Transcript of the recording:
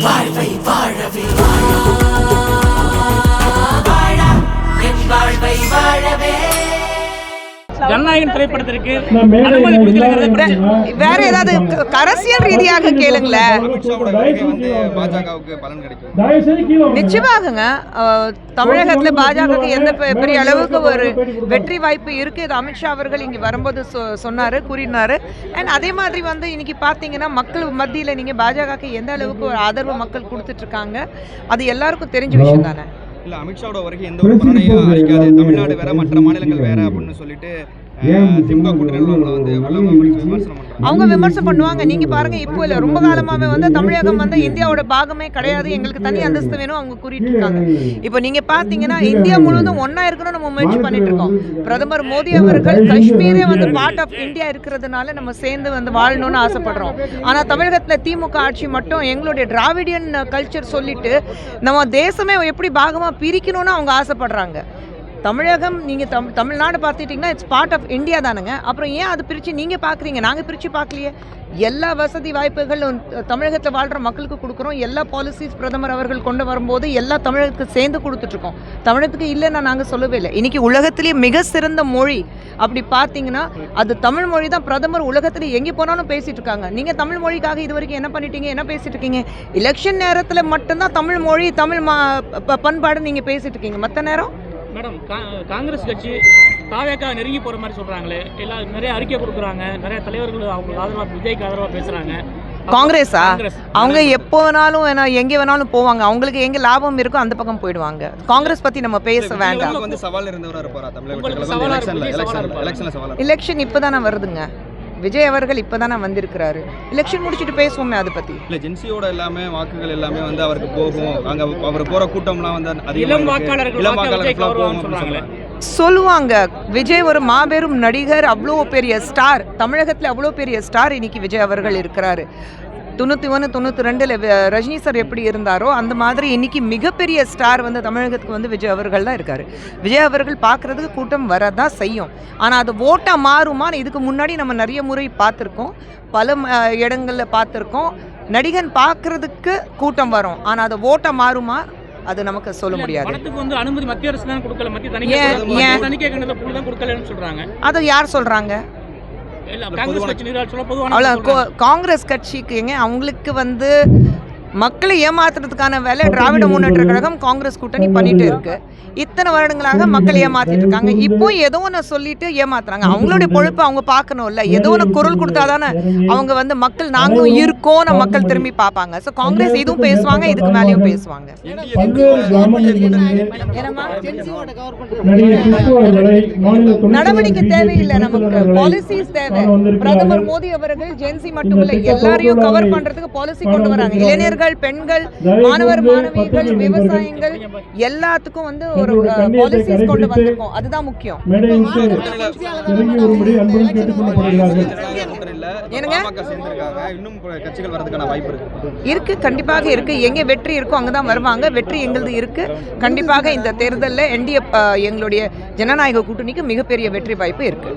வாழ்வை வாழவே வாழ்வை வாழவே ஜனநாயகம் திரைப்படத்திற்கு வேற ஏதாவது அரசியல் ரீதியாக கேளுங்களேன். நிச்சயமாகங்க தமிழகத்துல பாஜக எந்த பெரிய அளவுக்கு ஒரு வெற்றி வாய்ப்பு இருக்கு. இது அமித்ஷா அவர்கள் இங்க வரும்போது சொன்னாரு, கூறினாரு. அண்ட் அதே மாதிரி வந்து இன்னைக்கு பாத்தீங்கன்னா மக்கள் மத்தியில நீங்க பாஜக எந்த அளவுக்கு ஒரு ஆதரவு மக்கள் கொடுத்துட்டு இருக்காங்க, அது எல்லாருக்கும் தெரிஞ்ச விஷயம் தானே. இல்லை, அமித்ஷாவோட வருகை எந்த ஒரு பலனையும் அளிக்காது, தமிழ்நாடு வேற மற்ற மாநிலங்கள் வேற அப்படின்னு சொல்லிட்டு திமுக கூட்டணியில் வந்து அவங்க விமர்சனம் பண்ணுவாங்க. நீங்க பாருங்க, இப்போ இல்லை ரொம்ப காலமாவே வந்து தமிழகம் வந்து இந்தியாவோட பாகமே கிடையாது, எங்களுக்கு தனி அந்தஸ்து வேணும் அவங்க கூறிட்டு இருக்காங்க. இப்போ நீங்க பாத்தீங்கன்னா இந்தியா முழுவதும் ஒன்னா இருக்கணும் நம்ம முயற்சி பண்ணிட்டு இருக்கோம். பிரதமர் மோடி அவர்கள் காஷ்மீரே வந்து பார்ட் ஆஃப் இந்தியா இருக்கிறதுனால நம்ம சேர்ந்து வந்து வாழணும்னு ஆசைப்படுறோம். ஆனா தமிழகத்துல திமுக ஆட்சி மட்டும் எங்களுடைய டிராவிடியன் கல்ச்சர் சொல்லிட்டு நம்ம தேசமே எப்படி பாகமா பிரிக்கணும்னு அவங்க ஆசைப்படுறாங்க. தமிழகம் நீங்கள் தமிழ்நாடு பார்த்துட்டிங்கன்னா இட்ஸ் பார்ட் ஆஃப் இந்தியா தானுங்க. அப்புறம் ஏன் அது பிரித்து நீங்கள் பார்க்குறீங்க? நாங்கள் பிரித்து பார்க்கலையே. எல்லா வசதி வாய்ப்புகளும் தமிழகத்தில் வாழ்கிற மக்களுக்கு கொடுக்குறோம். எல்லா பாலிசிஸ் பிரதமர் அவர்கள் கொண்டு வரும்போது எல்லா தமிழகத்துக்கு சேர்ந்து கொடுத்துட்ருக்கோம். தமிழகத்துக்கு இல்லைன்னா நாங்கள் சொல்லவே இல்லை. இன்றைக்கி உலகத்திலேயே மிக சிறந்த மொழி அப்படி பார்த்தீங்கன்னா அது தமிழ் மொழி தான். பிரதமர் உலகத்தில் எங்கே போனாலும் பேசிகிட்டு இருக்காங்க. நீங்கள் தமிழ் மொழிக்காக இது வரைக்கும் என்ன பண்ணிட்டீங்க, என்ன பேசிகிட்டு இருக்கீங்க? எலெக்ஷன் நேரத்தில் மட்டும்தான் தமிழ் மொழி தமிழ் பண்பாடு நீங்கள் பேசிகிட்டு இருக்கீங்க. மற்ற நேரம் மேடம் காங்கிரஸ் கட்சி தாவேக்கா நெருங்கி போகிற மாதிரி சொல்கிறாங்களே, எல்லாம் நிறைய அறிக்கை கொடுக்குறாங்க, நிறைய தலைவர்கள் அவங்களுக்கு ஆதரவாக விஜய்க்கு ஆதரவாக பேசுகிறாங்க. காங்கிரஸா? அவங்க எப்போ வேணாலும் எங்கே வேணாலும் போவாங்க. அவங்களுக்கு எங்கே லாபம் இருக்கோ அந்த பக்கம் போயிடுவாங்க. காங்கிரஸ் பற்றி நம்ம பேச வேண்டாம். எலெக்ஷன் இப்போ தானே வருதுங்க. விஜய் அவர்கள் இப்போதானே வந்திருக்கிறாரு. எலெக்ஷன் முடிச்சுட்டு பேசுவோமே அதை பற்றி. இல்லை, ஜென்சியோட எல்லாமே வாக்குகள் எல்லாமே வந்து அவருக்கு போகும். அங்கே அவர் போகிற கூட்டம்லாம் வந்து இளம் வாக்காளர்கள் சொல்லுவாங்க. விஜய் ஒரு மாபெரும் நடிகர், அவ்வளோ பெரிய ஸ்டார், தமிழகத்தில் அவ்வளோ பெரிய ஸ்டார் இன்னைக்கு விஜய் அவர்கள் இருக்கிறாரு. 91, 92 ரஜினி சார் எப்படி இருந்தாரோ அந்த மாதிரி இன்னைக்கு மிகப்பெரிய ஸ்டார் வந்து தமிழகத்துக்கு வந்து விஜய் அவர்கள் தான் இருக்காரு. விஜய் அவர்கள் பார்க்குறதுக்கு கூட்டம் வரதான் செய்யும். ஆனால் அது ஓட்டாக மாறுமான்னு இதுக்கு முன்னாடி நம்ம நிறைய முறை பார்த்துருக்கோம், பல இடங்களில் பார்த்துருக்கோம். நடிகன் பார்க்குறதுக்கு கூட்டம் வரும், ஆனால் அது ஓட்டாக மாறுமா அது நமக்கு சொல்ல முடியாது. வந்து அனுமதி மத்திய அரசு தான் கொடுக்கல, அதை யார் சொல்கிறாங்க? காங்கிரஸ் கட்சிக்கு அவங்களுக்கு வந்து மக்களை ஏமாத்துறதுக்கான வேலை திராவிட முன்னேற்ற கழகம் காங்கிரஸ் கூட்டணி பண்ணிட்டு இருக்கு. இத்தனை வருடங்களாக மக்கள் ஏமாத்திட்டு இருக்காங்க. இப்போ ஏதோ ஒன்று சொல்லிட்டு ஏமாத்துறாங்க. அவங்களுடைய பொழுப்பு அவங்க பார்க்கணும்ல. ஏதோ ஒன்று குரல் கொடுத்தாதானே அவங்க வந்து மக்கள் நாங்களும் இருக்கோம் மக்கள் திரும்பி பார்ப்பாங்க. ஸோ காங்கிரஸ் இதுவும் பேசுவாங்க, இதுக்கு மேலேயும் பேசுவாங்க. நடவடிக்கை தேவையில்லை, நமக்கு பாலிசிஸ் தேவை. பிரதமர் மோடி அவர்கள் ஜென்சி மட்டும் இல்லை, எல்லாரையும் கவர் பண்றதுக்கு பாலிசி கொண்டு வராங்க. இளைஞர்கள், பெண்கள், மாணவர் மாணவிகள், விவசாயிகள் எல்லாத்துக்கும் வந்து ஒரு பாலிசிஸ் கொண்டு வந்திருக்கோம். அதுதான் முக்கியம். இருக்கு, கண்டிப்பாக இருக்கு. எங்க வெற்றி இருக்கோ அங்கதான் வருவாங்க. வெற்றி எங்களது இருக்கு. கண்டிப்பாக இந்த தேர்தலில் என்டிஏ எங்களுடைய ஜனநாயக கூட்டணிக்கு மிகப்பெரிய வெற்றி வாய்ப்பு இருக்கு.